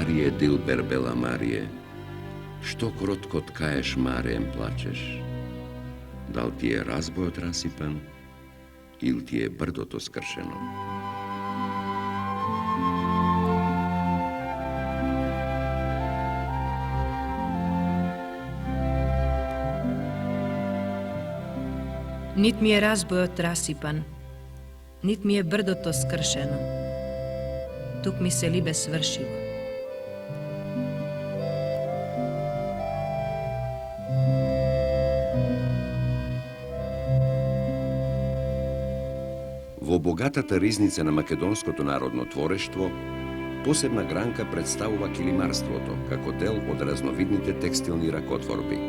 Marije Dilber Bela Marije, što krotko tkaješ marem plačeš? Da li ti je razbojot rasipan ili ti je brdo to skršeno? Nit mi je razbojot rasipan, nit mi je brdo to skršeno. Tuk mi se libe svršilo. Во богатата ризница на македонското народно творештво, посебна гранка представува килимарството, како дел од разновидните текстилни ракотворби.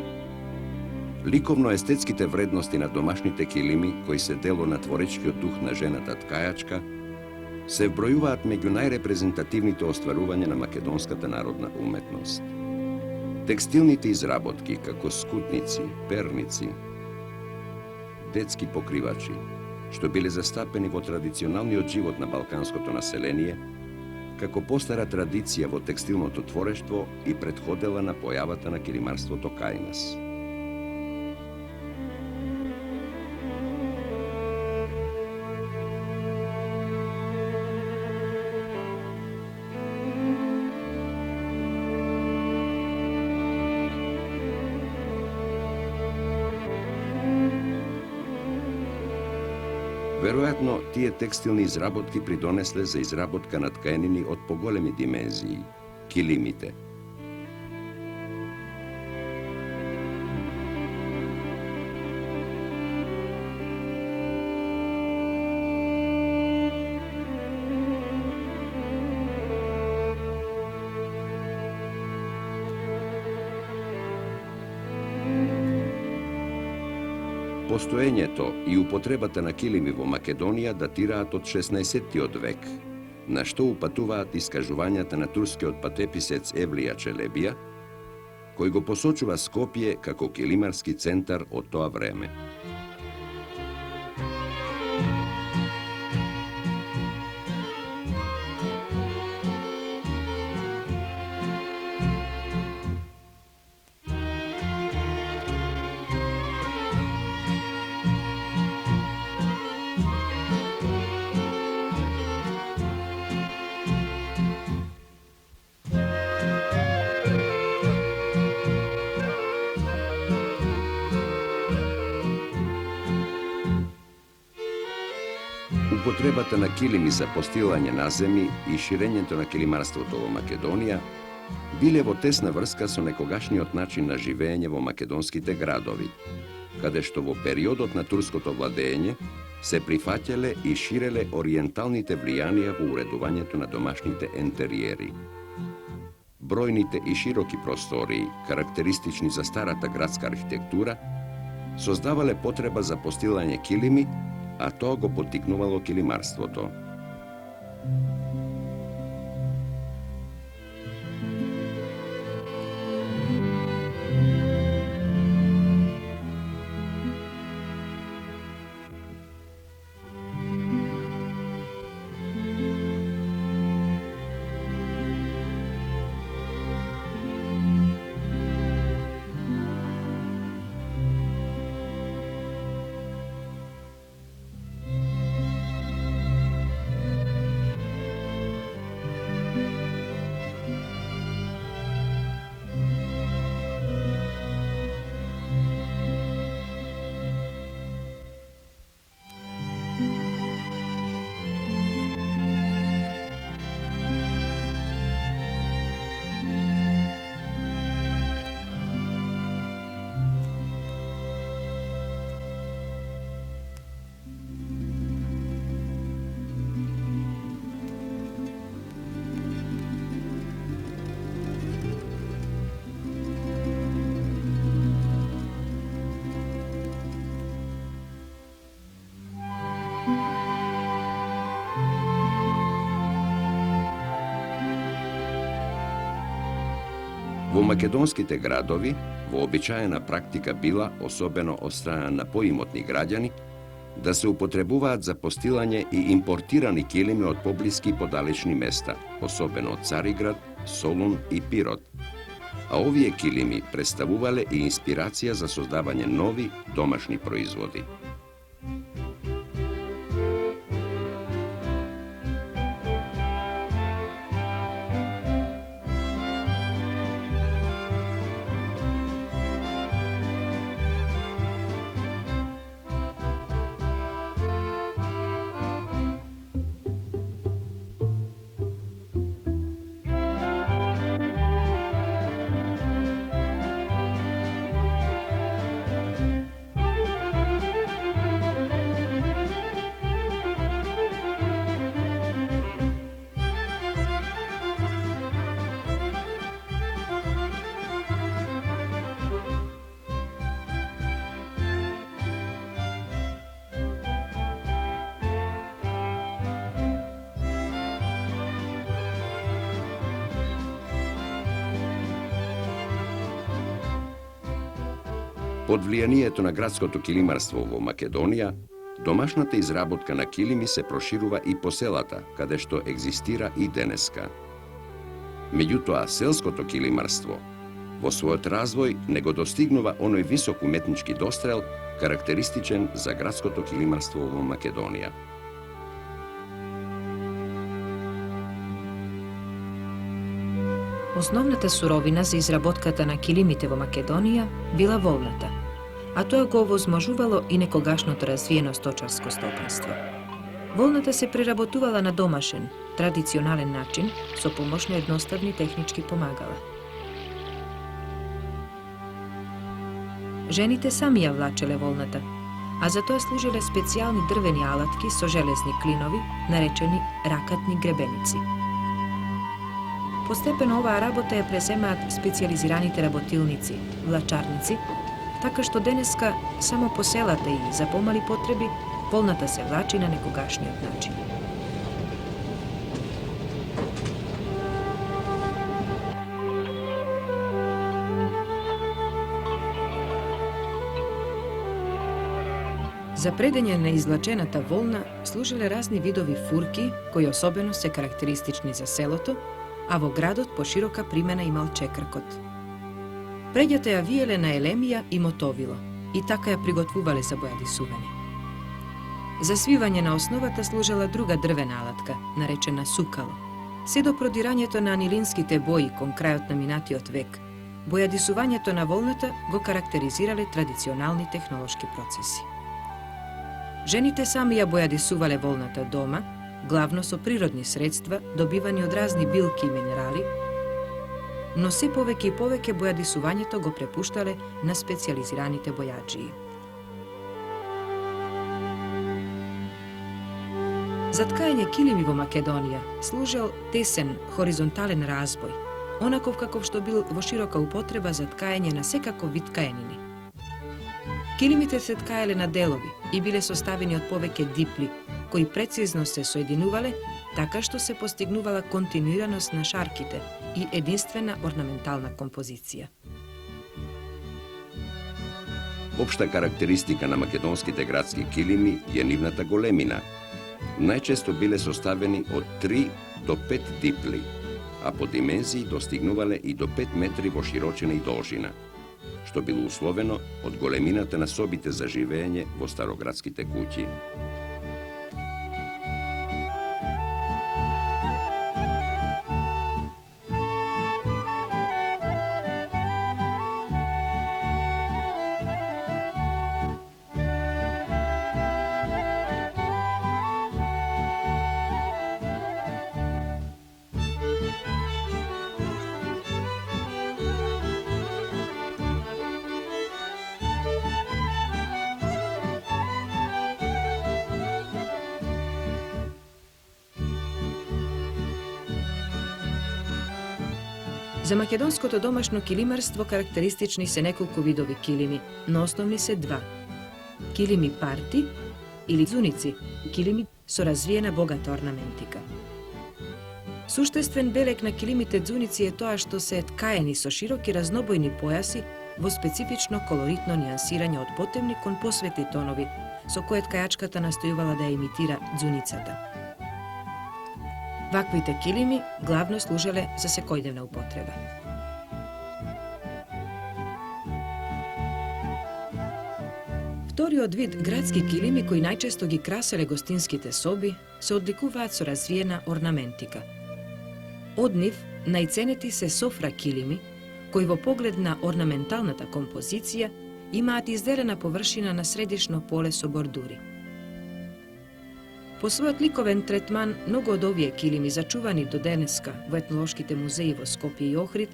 Ликовно-естетските вредности на домашните килими, кои се дело на творечкиот дух на жената ткајачка, се вбројуваат меѓу најрепрезентативните остварувања на македонската народна уметност. Текстилните изработки, како скутници, перници, детски покривачи, што биле застапени во традиционалниот живот на балканското население, како постара традиција во текстилното творештво и претходела на појавата на килимарството кај нас. Веројатно, тие текстилни изработки придонесле за изработка на ткаенини од поголеми димензии – килимите. Постоењето и употребата на килими во Македонија датираат од 16-тиот век, на што упатуваат искажувањата на турскиот патеписец Евлија Челебија, кој го посочува Скопје како килимарски центар од тоа време. Употребата на килими за постилање наземи и ширењето на килимарството во Македонија биле во тесна врска со некогашниот начин на живење во македонските градови, каде што во периодот на турското владење се прифаќале и ширеле ориенталните влијанија во уредувањето на домашните ентериери. Бројните и широки простории, карактеристични за старата градска архитектура, создавале потреба за постилање килими, а тоа го поттикнувало килимарството. Во македонските градови, вообичаена практика била, особено од страна на поимотни граѓани, да се употребуваат за постилање и импортирани килими од поблиски и подалечни места, особено од Цариград, Солун и Пирот, а овие килими представувале и инспирација за создавање нови домашни производи. Под влијанието на градското килимарство во Македонија, домашната изработка на килими се проширува и по селата, каде што екзистира и денеска. Меѓутоа, селското килимарство во својот развој не го достигнува оној висок уметнички дострел, карактеристичен за градското килимарство во Македонија. Основната суровина за изработката на килимите во Македонија била волната, а тоа го овозможувало и некогашното развиено сточарско стопанство. Волната се преработувала на домашен, традиционален начин со помош на едноставни технички помагала. Жените сами ја влачеле волната, а за тоа служиле специјални дрвени алатки со железни клинови, наречени ракатни гребеници. Постепено оваа работа ја преземаат специјализираните работилници, влачарници, така што денеска само по селата и за помали потреби волната се влачи на некогашниот начин. За предење на излачената волна служеле разни видови фурки, кои особено се карактеристични за селото, а во градот поширока примена имал чекркот. Преѓата ја виеле на елемија и мотовило и така ја приготвувале за бојадисување. За свивање на основата служела друга дрвена алатка, наречена сукало. Се до продирањето на анилинските бои кон крајот на минатиот век, бојадисувањето на волната го карактеризирале традиционални технолошки процеси. Жените сами ја бојадисувале волната дома, главно со природни средства, добивани од разни билки и минерали, но се повеќе и повеќе бојадисувањето го препуштале на специјализираните бојаджии. За ткање килими во Македонија служел тесен, хоризонтален разбој, онаков каков што бил во широка употреба за ткање на секаков вид ткаенини. Килимите се ткаеле на делови и биле составени од повеќе дипли, кои прецизно се соединувале, така што се постигнувала континуираност на шарките и единствена орнаментална композиција. Општа карактеристика на македонските градски килими е нивната големина. Најчесто биле составени од 3 до 5 дипли, а по димензии достигнувале и до 5 метри во широчина и должина, што било условено од големината на собите за живење во староградските куќи. За македонското домашно килимарство карактеристични се неколку видови килими, но основни се два. Килими парти или зуници, килими со развиена богата орнаментика. Суштествен белег на килимите дзуници е тоа што се ткаени со широки разнобојни појаси во специфично колоритно нијансирање од потемни кон посветли тонови, со кое ткајачката настојувала да ја имитира дзуницата. Ваквите килими главно служеле за секојдневна употреба. Вториот вид градски килими кои најчесто ги краселе гостинските соби се одликуваат со развиена орнаментика. Од нив најценети се софра килими, кои во поглед на орнаменталната композиција имаат изделена површина на средишно поле со бордури. По својот ликовен третман, многу од овие килими, зачувани до денеска во етнолошките музеи во Скопје и Охрид,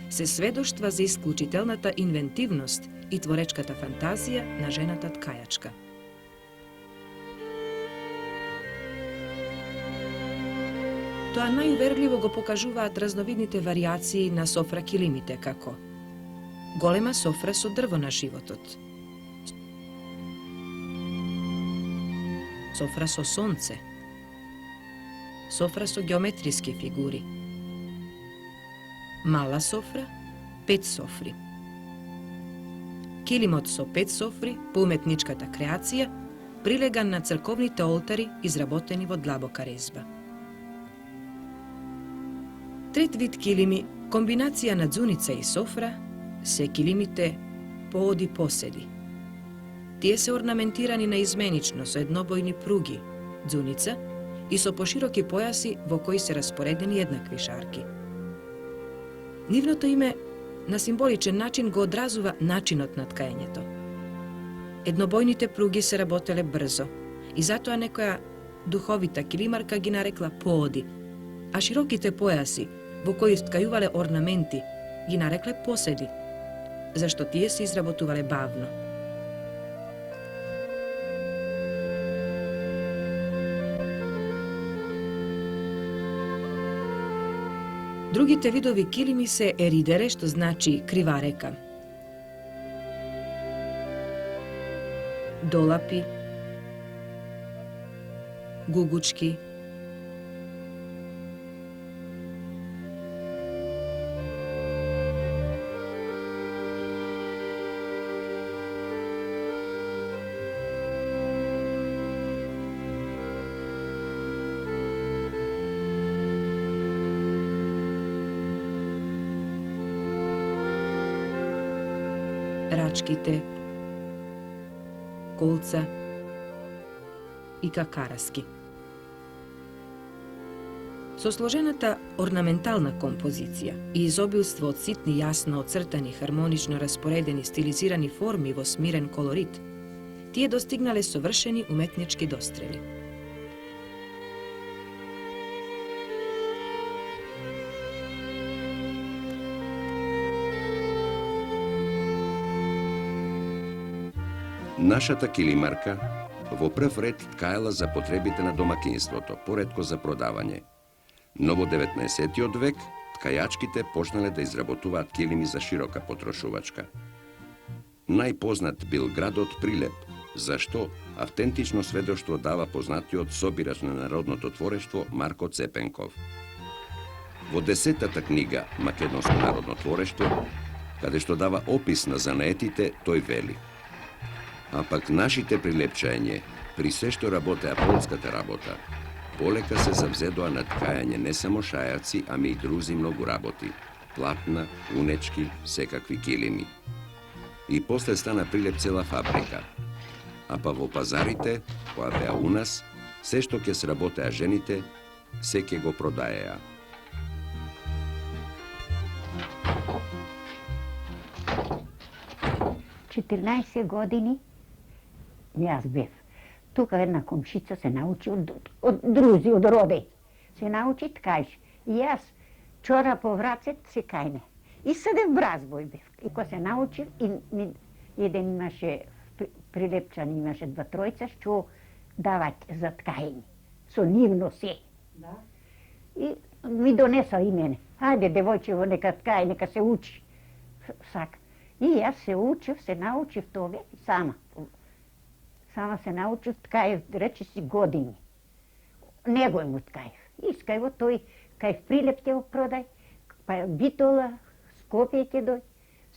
се сведоштва за исклучителната инвентивност и творечката фантазија на жената ткајачка. Тоа најуверливо го покажуваат разновидните варијации на софра килимите, како голема софра со дрво на животот, софра со сонце, софра со геометриски фигури, мала софра, 5 софри. Килимот со 5 софри по уметничката креација прилеган на црковните олтари изработени во длабока резба. Трет вид килими, комбинација на дзуница и софра, се килимите пооди-поседи. Тие се орнаментирани наизменично со еднобојни пруги, дзуница и со пошироки појаси во кои се распоредени еднакви шарки. Нивното име на символичен начин го одразува начинот на ткаењето. Еднобојните пруги се работеле брзо и затоа некоја духовита килимарка ги нарекла пооди, а широките појаси во кои ткајувале орнаменти ги нарекле поседи, зашто тие се изработувале бавно. Другите видови килими се еридере, што значи крива река, долапи, гугучки, рачките, колца и какараски. Со сложената орнаментална композиција и изобилство од ситни, јасно оцртани, хармонично распоредени, стилизирани форми во смирен колорит, тие достигнале совршени уметнички дострели. Нашата килимарка во прв ред ткаела за потребите на домакинството, поретко за продавање. Но во 19. век ткајачките почнале да изработуваат килими за широка потрошувачка. Најпознат бил градот Прилеп, зашто автентично сведоштво дава познатиот собирач на народното творештво Марко Цепенков. Во 10-та книга Македонско народно творештво, каде што дава опис на занаетите, тој вели: а пак нашите прилепчање, при се што работеа полската работа, полека се завзедоа на ткајање не само шајарци, ами и друзи многу работи, платна, унечки, секакви килими. И после стана Прилеп цела фабрика. А па во пазарите, која беа у нас, се што ќе сработеа жените, се ќе го продаеа. Четирнаесет години јас бев. Тука една комшица се научи од друзи, од роде. Се научи ткајш. И јас чора по врацет се кајне. И седев бразбој бев. И кога се научив, еден имаше прилепчан, имаше 2-3 што даваќе за ткајње. Со нивно се. Да. И ми донеса и мене. Ајде, девојчево, нека ткај, нека се учи. Сака. И јас се учив, се научив тоа сама. Сама се научив, ткаев, рече си години. Него му ткаев. Искај го тој, кај Прилеп ќе го продај, па Битола, Скопје ќе дој.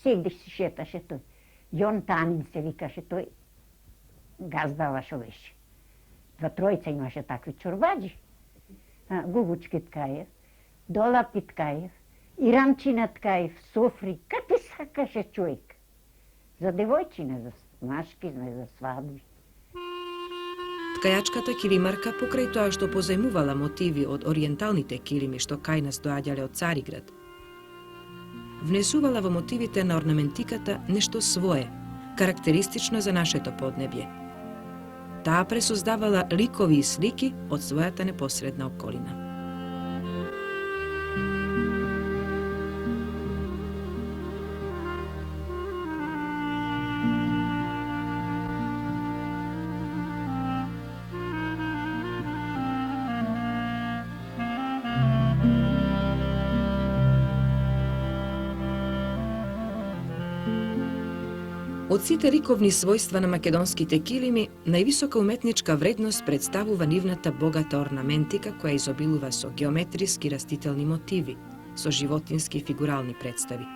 Сегде си шеташе тој. Јон Танин се викаше тој. Газдава шо беше. 2-3 имаше такви чорбаджи. Гугучки ткаев, долапи ткаев, иранчина ткаев, софри, какви сакаше човек. За девојчине, за машки, за свадби. Ткајачката килимарка, покрај тоа што позајмувала мотиви од ориенталните килими што кај нас доаѓале од Цариград, внесувала во мотивите на орнаментиката нешто свое, карактеристично за нашето поднебје. Таа пресоздавала ликови и слики од својата непосредна околина. Од сите ликовни својства на македонските килими, највисока уметничка вредност представува нивната богата орнаментика која изобилува со геометриски растителни мотиви, со животински и фигурални представи.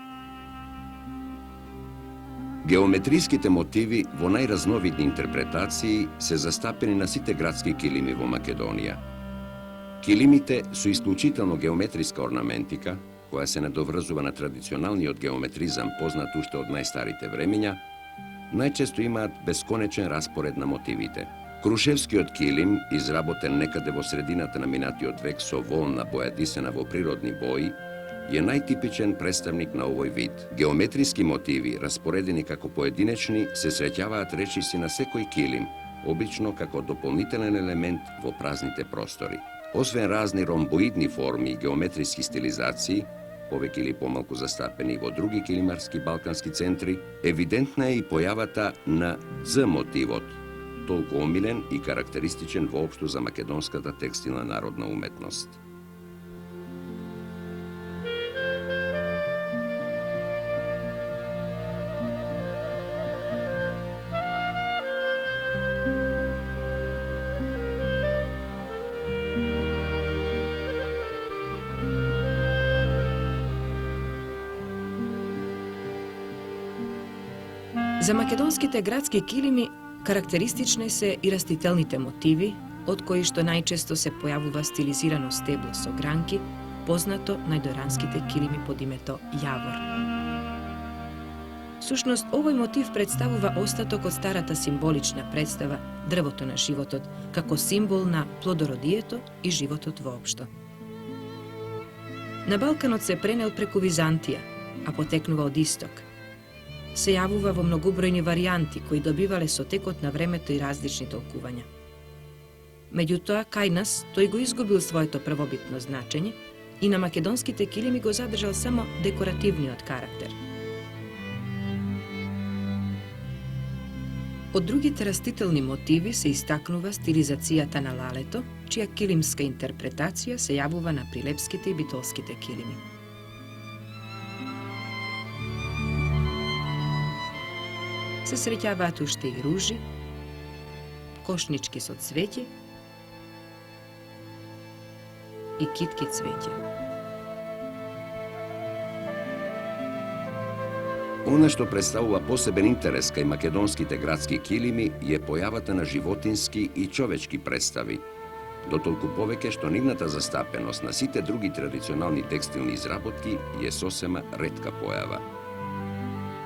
Геометриските мотиви во најразновидни интерпретации се застапени на сите градски килими во Македонија. Килимите со исклучително геометриска орнаментика, која се надоврзува на традиционалниот геометризам познат уште од најстарите времења, најчесто имаат бесконечен распоред на мотивите. Крушевскиот килим, изработен некаде во средината на минатиот век со волна бојадисена во природни бои, е најтипичен представник на овој вид. Геометриски мотиви, распоредени како поединечни, се среќаваат речиси на секој килим, обично како дополнителен елемент во празните простори. Освен разни ромбоидни форми и геометриски стилизации, повеќе или помалку застапени во други килимарски балкански центри, евидентна е и појавата на Ц мотивот, толку омилен и карактеристичен воопшто за македонската текстилна народна уметност. За македонските градски килими карактеристични се и растителните мотиви, од кои што најчесто се појавува стилизирано стебло со гранки, познато најдоранските килими под името јавор. Сушност, овој мотив представува остаток од старата символична представа дрвото на животот, како символ на плодородието и животот воопшто. На Балканот се пренел преку Византија, а потекнува од исток. Се јавува во многобројни варијанти кои добивале со текот на времето и различни толкувања. Меѓутоа, кај нас тој го изгубил своето првобитно значење и на македонските килими го задржал само декоративниот карактер. Од другите растителни мотиви се истакнува стилизацијата на лалето, чија килимска интерпретација се јавува на прилепските и битолските килими. Се среќаваат уште и ружи, кошнички со цвеќе и китки цвеќе. Она што представува посебен интерес кај македонските градски килими е појавата на животински и човечки представи, дотолку повеќе што нивната застапеност на сите други традиционални текстилни изработки е сосема ретка појава.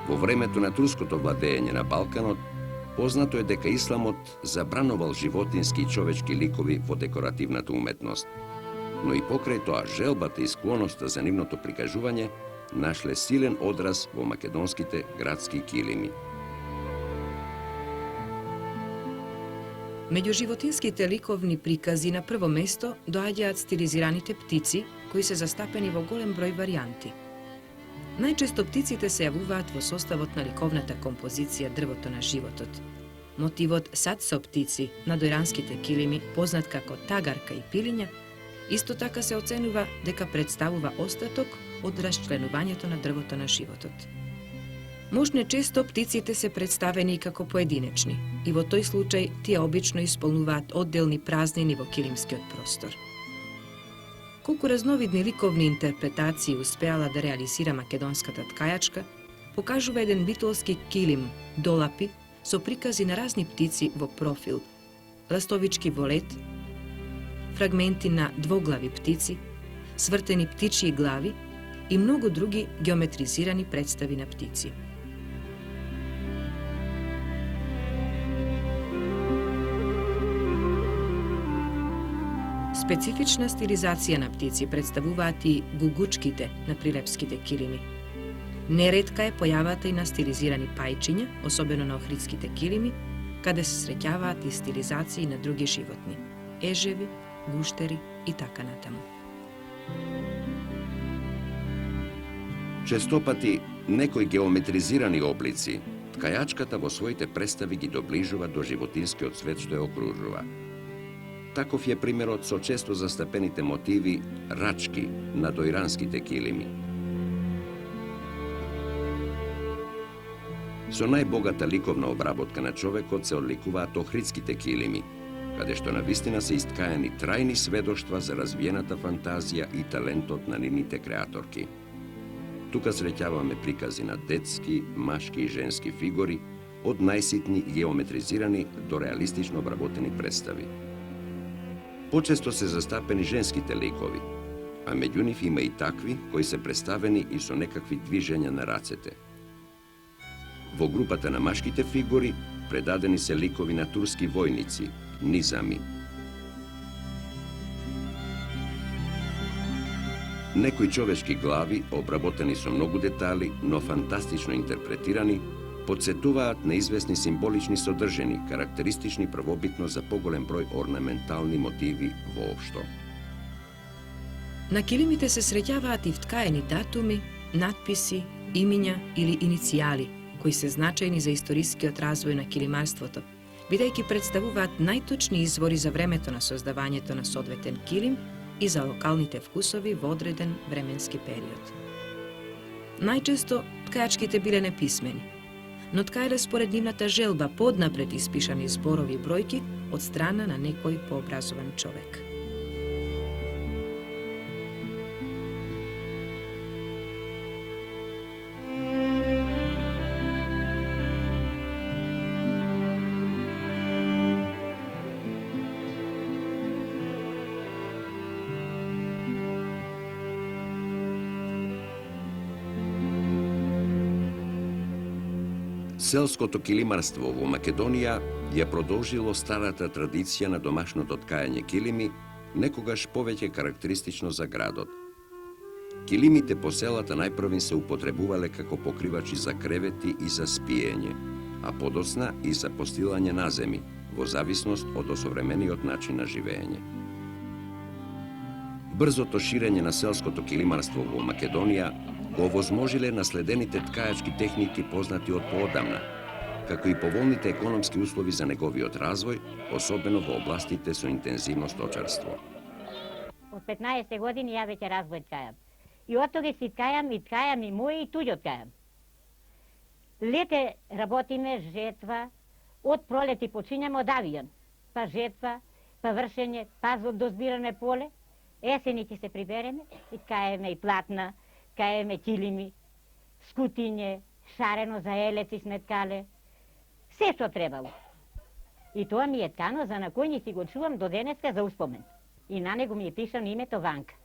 Во времето на турското владење на Балканот, познато е дека исламот забранувал животински и човечки ликови во декоративната уметност, но и покрај тоа желбата и склоноста за нивното прикажување нашле силен одраз во македонските градски килими. Меѓу животинските ликовни прикази на прво место доаѓаат стилизираните птици, кои се застапени во голем број варијанти. Најчесто птиците се јавуваат во составот на ликовната композиција дрвото на животот. Мотивот сад со птици на дојранските килими, познат како тагарка и пилиња, исто така се оценува дека представува остаток од расчленувањето на дрвото на животот. Можне често птиците се представени како поединечни и во тој случај тие обично исполнуваат одделни празнини во килимскиот простор. Колку разновидни ликовни интерпретации успеала да реализира македонската ткајачка, покажува еден битолски килим, долапи, со прикази на разни птици во профил, ластовички волет, фрагменти на двоглави птици, свртени птичји глави и многу други геометризирани представи на птици. Специфична стилизација на птици представуваат и гугучките на прилепските килими. Неретка е појавата и на стилизирани пајчиња, особено на охридските килими, каде се среќаваат и стилизации на други животни – ежеви, гуштери и така натаму. Честопати некои геометризирани облици, ткајачката во своите представи ги доближува до животинскиот свет што ја окружува. Таков е примерот со често застапените мотиви рачки на доиранските килими. Со најбогата ликовна обработка на човекот се одликуваат охридските килими, каде што навистина се искаени трајни сведоштва за развиената фантазија и талентот на нивните креаторки. Тука среќаваме прикази на детски, машки и женски фигури, од најситни геометризирани до реалистично обработени представи. Почесто се застапени женските ликови, а меѓу нив има и такви кои се представени и со некакви движења на рацете. Во групата на машките фигури предадени се ликови на турски војници, низами. Некои човечки глави, обработени со многу детали, но фантастично интерпретирани, подсетуваат на известни символични содржини, карактеристични првобитно за поголем број орнаментални мотиви воопшто. На килимите се среќаваат и вткаени датуми, надписи, имиња или иницијали, кои се значајни за историскиот развој на килимарството, бидејќи представуваат најточни извори за времето на создавањето на соодветен килим и за локалните вкусови во одреден временски период. Најчесто ткајачките биле неписмени, но ткаеле според нивната желба поднапред испишани зборови и бројки од страна на некој пообразован човек. Селското килимарство во Македонија ја продолжило старата традиција на домашното ткаење килими, некогаш повеќе карактеристично за градот. Килимите по селата најпрвин се употребувале како покривачи за кревети и за спиење, а подоцна и за постилање на земи, во зависност од осовремениот начин на живење. Брзото ширење на селското килимарство во Македонија го овозможиле наследените ткајачки техники познати од поодамна, како и поволните економски услови за неговиот развој, особено во областите со интензивно сточарство. Од 15 години ја веќе развој ткајам. И од тога си ткајам и мој и туѓо ткајам. Лете работиме жетва, од пролети почињаме од авион, па жетва, па вршење, па дозбираме поле, есени ќе се прибереме и ткаеме и платна, ткаеме килими, скутиње, шарено за елеци сме ткале, се што требало. И тоа ми е ткано за на кој ни си го чувам до денеска за успомен. И на него ми е пишано името Ванка.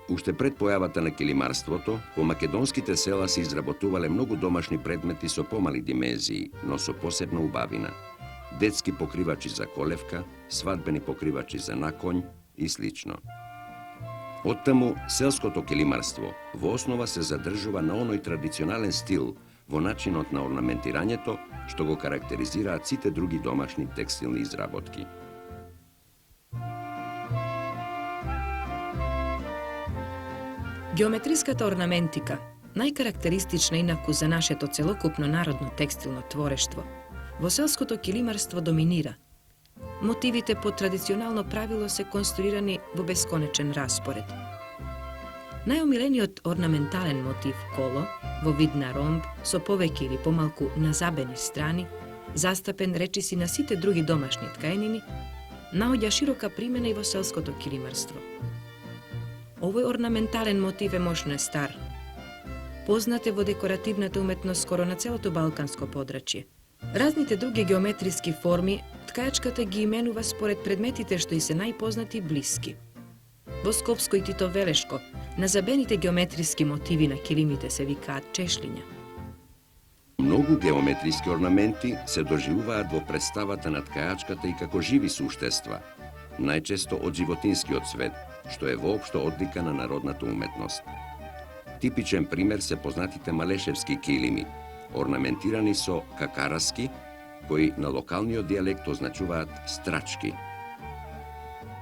Уште пред појавата на килимарството, во македонските села се изработувале многу домашни предмети со помали димензии, но со посебна убавина. Детски покривачи за колевка, свадбени покривачи за наконј и слично. Оттаму, селското килимарство во основа се задржува на оној традиционален стил во начинот на орнаментирањето, што го карактеризираат сите други домашни текстилни изработки. Геометриската орнаментика, најкарактеристична инаку за нашето целокупно народно текстилно творештво, во селското килимарство доминира. Мотивите по традиционално правило се конструирани во бесконечен распоред. Најомилениот орнаментален мотив коло, во вид на ромб, со повеќе или помалку назабени страни, застапен речиси на сите други домашни ткаенини, наоѓа широка примена и во селското килимарство. Овој орнаментален мотив е мощно стар. Познат е во декоративната уметност скоро на целото балканско подрачје. Разните други геометриски форми ткајачката ги именува според предметите што и се најпознати и блиски. Во Скопско и Тито Велешко, на забените геометриски мотиви на килимите се викаат чешлиња. Многу геометриски орнаменти се доживуваат во представата на ткајачката и како живи суштества, најчесто од животинскиот свет, што е воопшто одлика на народната уметност. Типичен пример се познатите малешевски килими, орнаментирани со какараски, кои на локалниот дијалект означуваат страчки.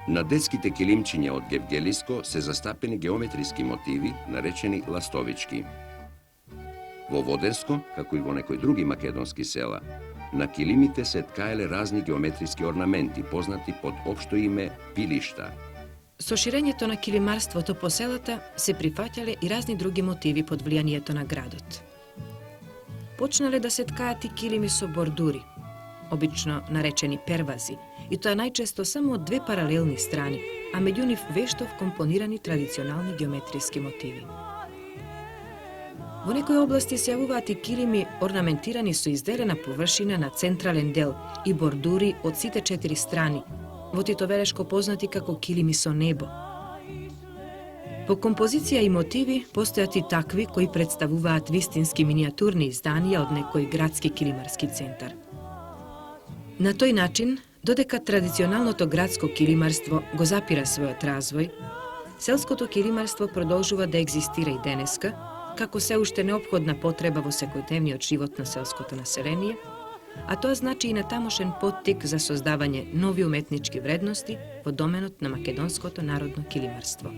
На детските килимчиња од Гевгелиско се застапени геометриски мотиви, наречени ластовички. Во Воденско, како и во некои други македонски села, на килимите се ткаеле разни геометриски орнаменти, познати под општо име пилишта. Со ширењето на килимарството по селата се прифаќале и разни други мотиви под влијанието на градот. Почнале да се ткаат и килими со бордури, обично наречени первази, и тоа најчесто само од две паралелни страни, а меѓу нив вештов компонирани традиционални геометриски мотиви. Во некои области се јавуваат и килими орнаментирани со изделена површина на централен дел и бордури од сите 4 страни, во Тито Велешко познати како килими со небо. По композиција и мотиви постојат и такви кои представуваат вистински миниатурни изданија од некој градски килимарски центар. На тој начин, додека традиционалното градско килимарство го запира својот развој, селското килимарство продолжува да екзистира и денеска, како се уште неопходна потреба во секојдневниот живот на селското население, а тоа значи и натамошен поттик за создавање нови уметнички вредности во доменот на македонското народно килимарство.